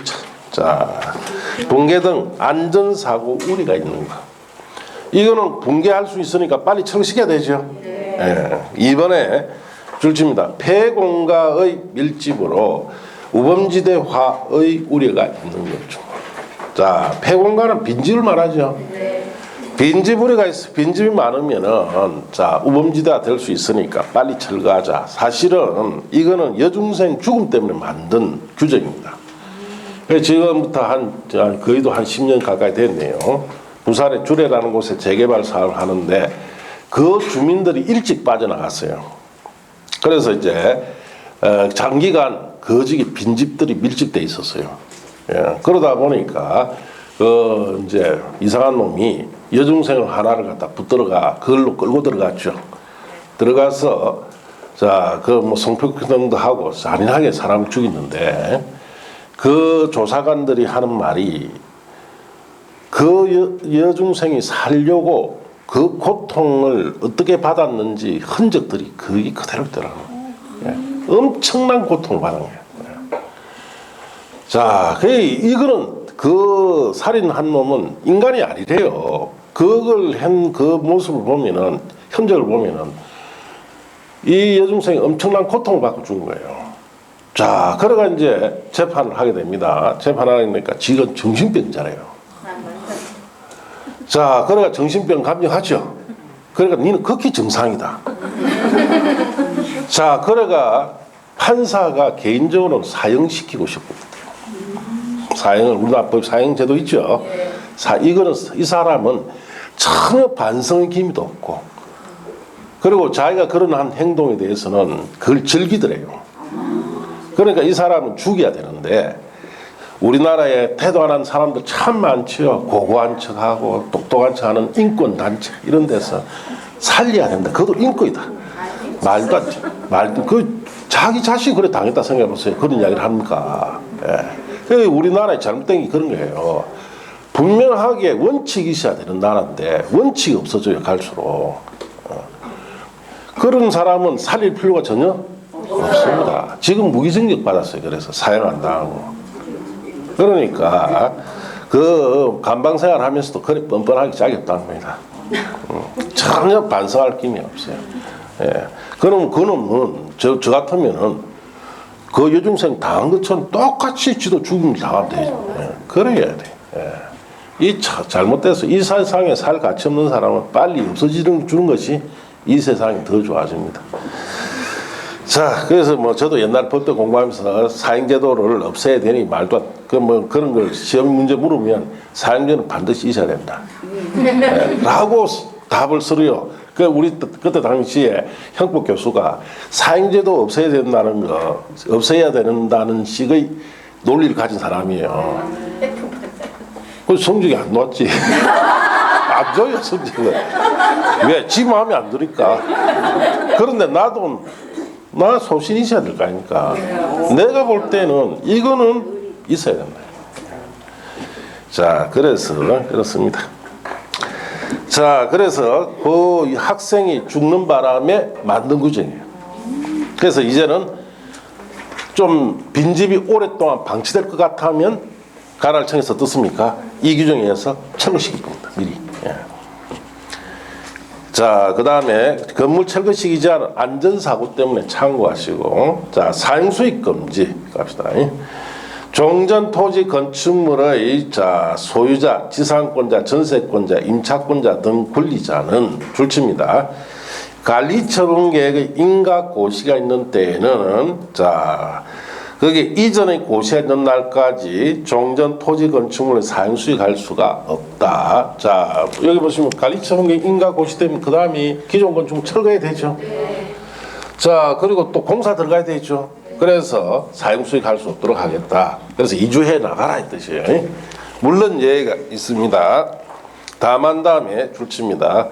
붕괴 등 안전사고 우려가 있는 거. 이거는 붕괴할 수 있으니까 빨리 철거시켜야 되죠. 이번에 줄칩니다. 폐공가의 밀집으로 우범지대화의 우려가 있는 거죠. 자, 폐공가는 빈집을 말하죠. 빈집 우려가 있어. 빈집이 많으면은 자, 우범지대가 될 수 있으니까 빨리 철거하자. 사실은 이거는 여중생 죽음 때문에 만든 규정입니다. 지금부터 거의도 한 10년 가까이 됐네요. 부산의 주례라는 곳에 재개발 사업을 하는데 그 주민들이 일찍 빠져나갔어요. 그래서 이제 장기간 거지기 빈집들이 밀집돼 있었어요. 그러다 보니까 이제 이상한 놈이 여중생을 하나를 갖다 붙들어가 그걸로 끌고 들어갔죠. 들어가서 자, 뭐 성폭행도 하고 잔인하게 사람을 죽이는데 그 조사관들이 하는 말이 그 여중생이 살려고 그 고통을 어떻게 받았는지 흔적들이 거의 그대로 있더라고요. 엄청난 고통을 받은 거예요. 자, 이거는 그 살인한 놈은 인간이 아니래요. 그걸 한 그 모습을 보면은, 현적을 보면은 이 여중생이 엄청난 고통을 받고 죽은 거예요. 자, 그러가 이제 재판을 하게 됩니다. 재판을 하니까 지금 정신병자래요. 자, 그러가 정신병 감정하죠. 그러니까 니는 극히 정상이다. 자, 그러가 판사가 개인적으로는 사형시키고 싶고 사형을 우리나라 법 사형제도 있죠. 이거는 이 사람은 전혀 반성의 기미도 없고 그리고 자기가 그런 한 행동에 대해서는 그걸 즐기더래요. 그러니까 이 사람은 죽여야 되는데 우리나라에 태도 안 하는 사람들 참 많죠. 고고한 척하고 똑똑한 척하는 인권단체 이런 데서 살려야 된다. 그것도 인권이다. 말도 안 돼. 자기 자신이 그래 당했다 생각해보세요. 그런 이야기를 합니까? 우리나라에 잘못된 게 그런 거예요. 분명하게 원칙이 있어야 되는 나라인데 원칙이 없어져요. 갈수록. 그런 사람은 살릴 필요가 전혀 없습니다. 지금 무기징역 받았어요. 그래서 사형 안 당하고. 그러니까 그 감방생활 하면서도 그래 뻔뻔하게 짝이 없다는 겁니다. 전혀 반성할 힘이 없어요. 그럼 그놈은 저 같으면은 그 여중생 당한 것처럼 똑같이 지도 죽음을 당하면 되죠. 그래야 돼. 이 잘못돼서 이 세상에 살 가치 없는 사람은 빨리 없어지는 주는 것이 이 세상이 더 좋아집니다. 자, 그래서 뭐 저도 옛날 법대 공부하면서 사형제도를 없애야 되니 말도 뭐 그런 걸 시험 문제 물으면 사형제는 반드시 있어야 된다. 네, 라고 답을 쓰려요. 그 우리 그때 당시에 형법 교수가 사형제도 없애야 된다는 거, 없애야 된다는 식의 논리를 가진 사람이에요. 그 성적이 안 나왔지. 안 줘요 성적은. 왜? 지 마음에 안 드니까. 그런데 나 소신이 있어야 될 거 아닙니까? 내가 볼 때는 이거는 있어야 된다. 자, 그래서 그렇습니다. 자, 그래서 그 학생이 죽는 바람에 만든 규정이에요. 그래서 이제는 좀 빈집이 오랫동안 방치될 것 같으면 관할청에서 떴습니까? 이 규정에 의해서 철거시킬 겁니다. 미리. 예. 자, 그 다음에 건물 철거시키지 않은 안전사고 때문에 참고하시고, 자, 사용수익 금지 갑시다. 종전 토지 건축물의 자 소유자, 지상권자, 전세권자, 임차권자 등 권리자는 줄칩니다. 관리처분 계획의 인가 고시가 있는 때에는 자 거기 이전의 고시가 있는 날까지 종전 토지 건축물을 사용 수익할 수가 없다. 자, 여기 보시면 관리처분 계획 인가 고시 되면 그 다음이 기존 건축물 철거해야 되죠. 자, 그리고 또 공사 들어가야 되죠. 그래서 사용 수익할 수 없도록 하겠다. 그래서 이주해 나가라 이 뜻이에요. 물론 예외가 있습니다. 다만 다음에 줄칩니다.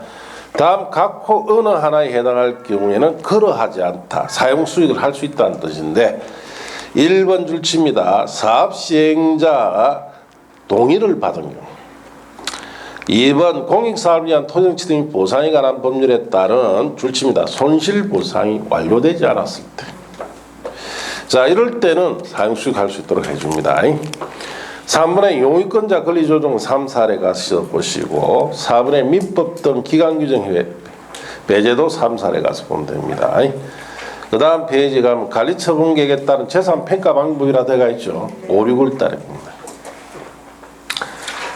다음 각호 어느 하나에 해당할 경우에는 그러하지 않다. 사용 수익을 할 수 있다는 뜻인데 1번 줄칩니다. 사업 시행자 동의를 받은 경우. 2번 공익사업을 위한 토정치 등 보상에 관한 법률에 따른 줄칩니다. 손실보상이 완료되지 않았을 때. 자, 이럴 때는 사용수익 할 수 있도록 해줍니다. 3번의 용의권자 권리조정 3, 4례 가서 보시고 4번의 민법 등 기간규정 배제도 3, 4례 가서 보면 됩니다. 그 다음 페이지 가면 관리처분 계획에 따른 재산 평가 방법이라 되어 있죠. 5, 6월 달에 봅니다.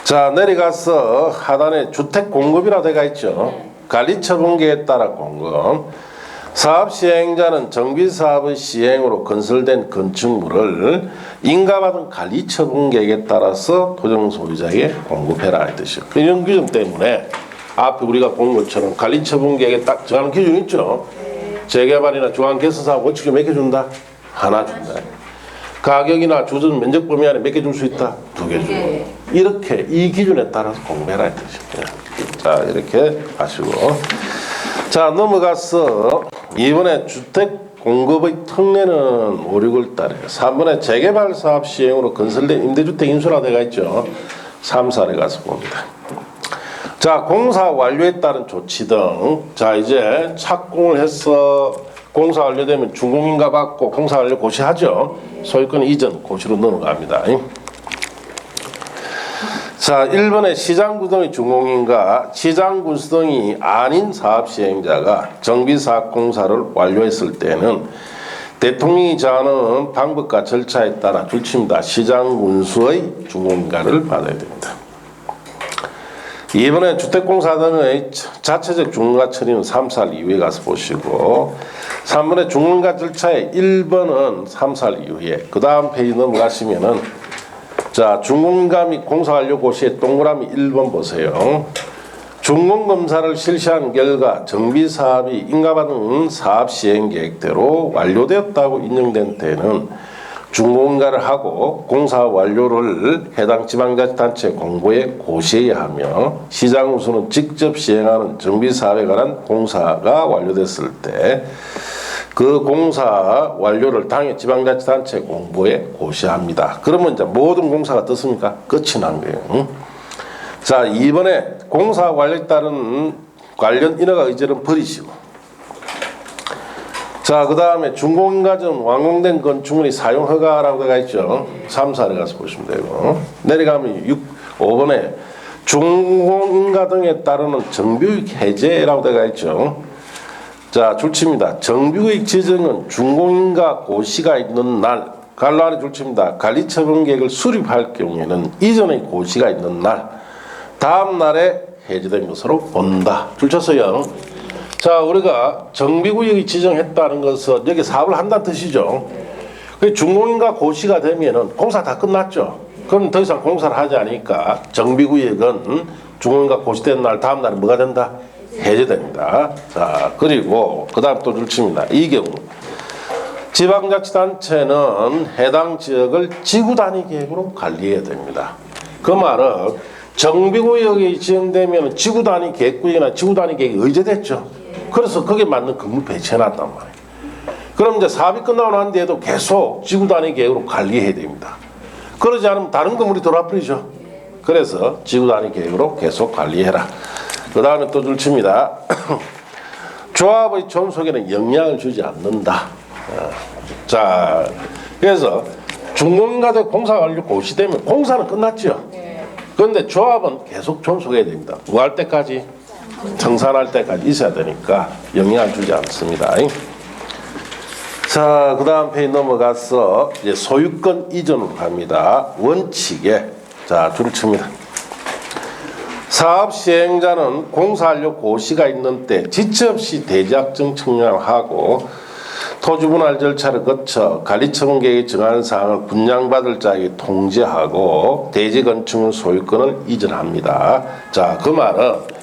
자, 내려가서 하단에 주택 공급이라 되어 있죠. 관리처분 계획에 따라 공급. 사업 시행자는 정비사업의 시행으로 건설된 건축물을 인가받은 관리처분 계획에 따라서 토정 소유자에게 공급해라 이 뜻이요. 이런 규정 때문에 앞에 우리가 본 것처럼 관리처분 계획에 딱 정하는 기준이 있죠. 재개발이나 중앙개서사업 원칙을 몇 개 준다? 하나 준다. 가격이나 주전 면적 범위 안에 몇 개 줄 수 있다? 2개 주고. 이렇게 이 기준에 따라서 공급해라 이 뜻이요. 자, 이렇게 하시고. 자, 넘어가서 2번에 주택 공급의 특례는 5, 6월 달에 3번에 재개발 사업 시행으로 건설된 임대주택 인수라 되어 있죠. 3, 4례 가서 봅니다. 자, 공사 완료에 따른 조치 등. 자, 이제 착공을 해서 공사 완료되면 준공인가 받고 공사 완료 고시하죠. 소유권 이전 고시로 넘어갑니다. 자, 1번에 시장구동의 준공인가 시장구동이 아닌 사업시행자가 정비사업 공사를 완료했을 때는 대통령이 정하는 방법과 절차에 따라 줄칩니다. 시장군수의 준공인가를 받아야 됩니다. 2번에 주택공사 등의 자체적 중공가 처리는 3, 4일 이후에 가서 보시고 3번에 중공가 절차에 1번은 3, 4일 이후에 그 다음 페이지 넘어가시면은 자, 준공인가 및 공사 완료 고시에 동그라미 1번 보세요. 준공검사를 실시한 결과 정비사업이 인가받은 사업 시행 계획대로 완료되었다고 인정된 때는 준공인가를 하고 공사 완료를 해당 지방자치단체 공고에 고시해야 하며 시장군수는 직접 시행하는 정비사업에 관한 공사가 완료됐을 때 그 공사 완료를 당해 지방자치단체 공고에 고시합니다. 그러면 이제 모든 공사가 떴습니까? 끝이 난 거예요. 응? 자, 2번에 공사 완료에 따른 관련 인허가 의제는 버리시고 자, 그 다음에 준공인가 전 완공된 건축물이 사용허가라고 되어 있죠. 3, 4례 가서 보시면 되고 내려가면 5번에 준공인가 등에 따르는 정비유익 해제라고 되어 있죠. 자, 줄칩니다. 정비구역 지정은 준공인가 고시가 있는 날, 갈로 안에 줄칩니다. 관리처분 계획을 수립할 경우에는 이전의 고시가 있는 날, 다음 날에 해제된 것으로 본다. 줄쳤어요. 자, 우리가 정비구역이 지정했다는 것은 여기 사업을 한다는 뜻이죠. 그 준공인가 고시가 되면은 공사 다 끝났죠. 그럼 더 이상 공사를 하지 않으니까 정비구역은 준공인가 고시된 날 다음 날에 뭐가 된다? 해제됩니다. 자, 그리고 그 다음 또 줄칩니다. 이 경우 지방자치단체는 해당 지역을 지구단위 계획으로 관리해야 됩니다. 그 말은 정비구역이 지정되면 지구단위 계획구역이나 지구단위 계획이 의제됐죠. 그래서 거기에 맞는 건물 배치해놨단 말이에요. 그럼 이제 사업이 끝나고 난 뒤에도 계속 지구단위 계획으로 관리해야 됩니다. 그러지 않으면 다른 건물이 들어와버리죠. 그래서 지구단위 계획으로 계속 관리해라. 그 다음에 또 줄칩니다. 조합의 존속에는 영향을 주지 않는다. 자, 그래서 준공인가대 공사 완료 고시되면 공사는 끝났죠. 그런데 조합은 계속 존속해야 됩니다. 뭐 할 때까지? 청산할 때까지 있어야 되니까 영향을 주지 않습니다. 자, 그 다음 페이지 넘어가서 이제 소유권 이전으로 갑니다. 원칙에 자 줄을 칩니다. 사업 시행자는 공사 완료 고시가 있는 때 지체 없이 대지확정 청약하고 토지 분할 절차를 거쳐 관리처분 계획에 정하는 사항을 분양받을 자에게 통지하고 대지 건축물 소유권을 이전합니다. 자, 그 말은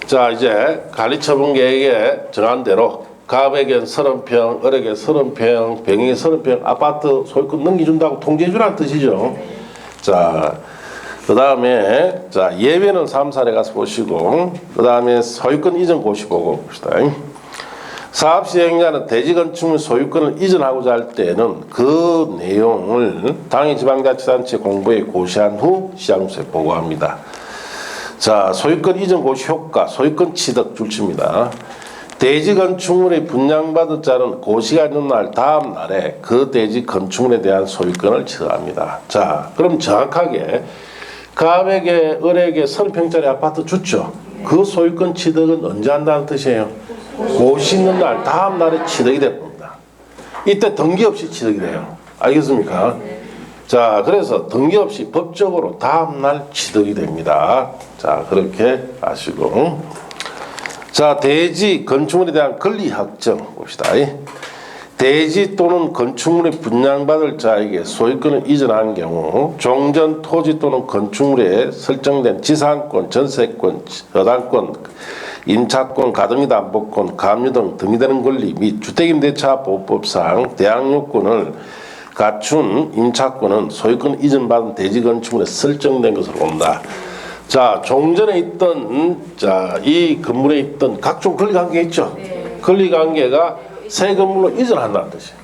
자 이제 관리처분 계획에 정한 대로 갑에겐 30평, 을에게 30평, 병에게 30평 아파트 소유권 넘겨준다고 통지해주라는 뜻이죠. 자, 그 다음에 자 예외는 3사례 가서 보시고 그 다음에 소유권 이전 고시 보고 봅시다. 사업 시행자는 대지 건축물 소유권을 이전하고자 할 때는 그 내용을 당해 지방자치단체 공부에 고시한 후 시장조사에 보고합니다. 자, 소유권 이전 고시 효과, 소유권 취득 줄칩니다. 대지 건축물의 분양받은 자는 고시가 있는 날 다음 날에 그 대지 건축물에 대한 소유권을 취득합니다. 자, 그럼 정확하게 갑에게 을에게 30평짜리 아파트 줬죠. 그 소유권 취득은 언제 한다는 뜻이에요? 고시 있는 날 다음 날에 취득이 됩니다. 이때 등기 없이 취득이 돼요. 알겠습니까? 자, 그래서 등기 없이 법적으로 다음 날 취득이 됩니다. 자, 그렇게 아시고 자, 대지 건축물에 대한 권리 확정 봅시다. 대지 또는 건축물에 분양받을 자에게 소유권을 이전한 경우 종전 토지 또는 건축물에 설정된 지상권, 전세권, 저당권, 임차권, 가등기담보권, 감유 등 등기되는 권리 및 주택임대차보호법상 대항요건을 갖춘 임차권은 소유권 이전받은 대지 건축물에 설정된 것으로 본다. 자, 종전에 있던 자, 이 건물에 있던 각종 권리관계 있죠. 권리관계가 새 건물로 이전한다는 뜻이에요.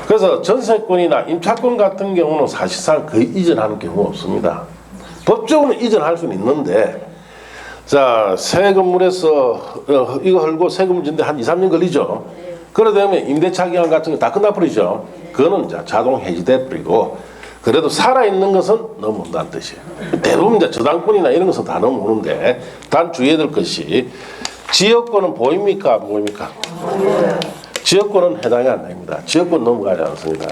그래서 전세권이나 임차권 같은 경우는 사실상 거의 이전하는 경우가 없습니다. 법적으로는 이전할 수는 있는데 자, 새 건물에서 이거 헐고 새 건물 짓는데 한 2, 3년 걸리죠. 그러다 보면 임대차 기간 같은 거 다 끝나버리죠. 그거는 이제 자동 해지돼 버리고 그래도 살아있는 것은 넘어온다는 뜻이에요. 대부분 이제 저당권이나 이런 것은 다 넘어오는데 단 주의해야 될 것이 지역권은 보입니까? 안 보입니까? 지역권은 해당이 안 됩니다. 지역권 넘어가지 않습니다.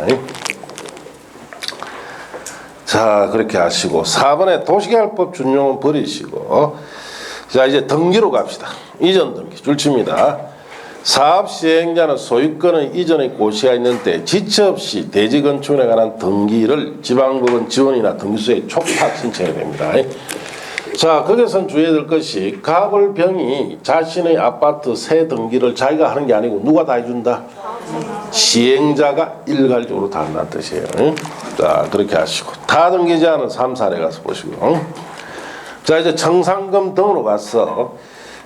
자, 그렇게 하시고 4번에 도시개발법 준용은 버리시고 자, 이제 등기로 갑시다. 이전 등기 줄칩니다. 사업 시행자는 소유권의 이전의 고시가 있는 때 지체 없이 대지 건축에 관한 등기를 지방법원 지원이나 등기소에 촉탁 신청해야 됩니다. 자, 거기선 주의해야 될 것이 갑을병이 자신의 아파트 새 등기를 자기가 하는 게 아니고 누가 다 해준다? 시행자가 일괄적으로 다 한다는 뜻이에요. 자, 그렇게 하시고 타등기자는 3사례 가서 보시고 자, 이제 청산금 등으로 가서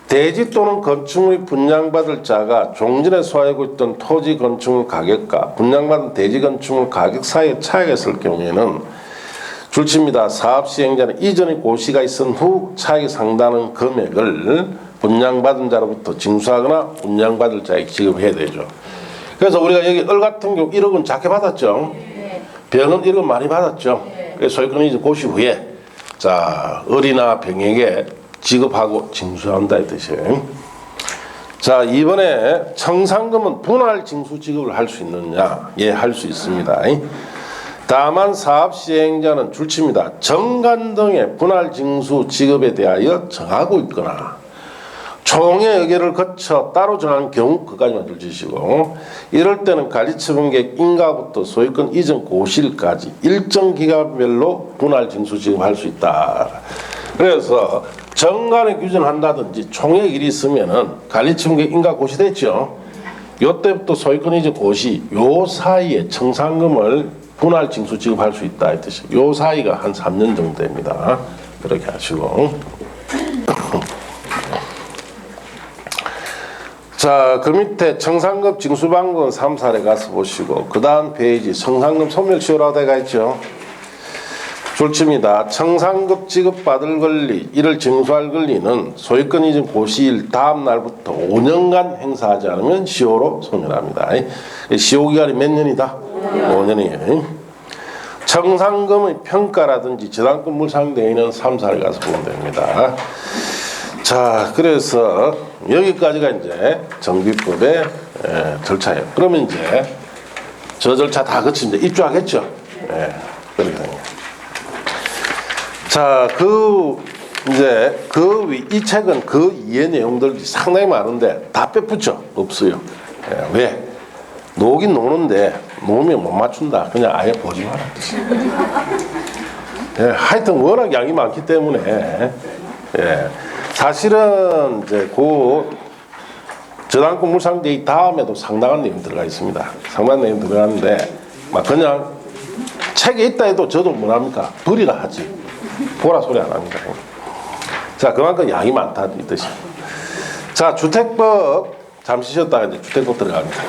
대지 또는 건축물이 분양받을 자가 종전에 소유하고 있던 토지 건축물 가격과 분양받은 대지 건축물 가격 사이에 차이가 있을 경우에는 줄칩니다. 사업 시행자는 이전에 고시가 있은 후 차익이 상당한 금액을 분양받은 자로부터 징수하거나 분양받을 자에게 지급해야 되죠. 그래서 우리가 여기 을 같은 경우 1억 원 작게 받았죠. 병은 1억 많이 받았죠. 그래서 소유권이 이제 고시 후에 자, 을이나 병에게 지급하고 징수한다 이 뜻이에요. 자, 이번에 청산금은 분할 징수 지급을 할 수 있느냐? 예, 할 수 있습니다. 다만 사업 시행자는 줄칩니다. 정관 등의 분할 징수 지급에 대하여 정하고 있거나 총회 의결을 거쳐 따로 정한 경우 그까지만 줄지시고, 이럴 때는 관리처분계획 인가부터 소유권 이전 고시일까지 일정 기간별로 분할 징수 지급할 수 있다. 그래서 정관에 규정한다든지 총회 일이 있으면은 관리처분계획 인가 고시됐죠. 요때부터 소유권 이전 고시 요 사이에 청산금을 분할 징수 지급할 수 있다 이 뜻이. 요 사이가 한 3년 정도 됩니다. 그렇게 하시고. 자, 그 밑에 청산금 징수방법은 3사례 가서 보시고, 그 다음 페이지 청산금 소멸시효라고 되어 있죠. 줄칩니다. 청산금 지급받을 권리, 이를 징수할 권리는 소유권 이전 고시일 다음 날부터 5년간 행사하지 않으면 시효로 소멸합니다. 시효 기간이 몇 년이다? 5년이에요. 청산금의 평가라든지 저당권 물상 대위는 3사례 가서 보면 됩니다. 자, 그래서 여기까지가 이제 정비법의 절차예요. 그러면 이제 저 절차 다 거치면 이제 입주하겠죠. 그렇게 됩니다. 자, 이 책은 그 이해 내용들이 상당히 많은데 다 빼붙죠. 없어요. 왜? 놓긴 노는데 놓으면 못 맞춘다. 그냥 아예 보지 마라. 하여튼 워낙 양이 많기 때문에. 사실은 이제 저당권 물상대의 다음에도 상당한 내용이 들어가 있습니다. 상당한 내용이 들어가는데 막 그냥 책에 있다 해도 저도 뭐랍니까? 버리라 하지. 보라 소리 안 합니다. 자, 그만큼 양이 많다 이 뜻이에요. 자, 주택법 잠시 쉬었다가 이제 주택법 들어갑니다.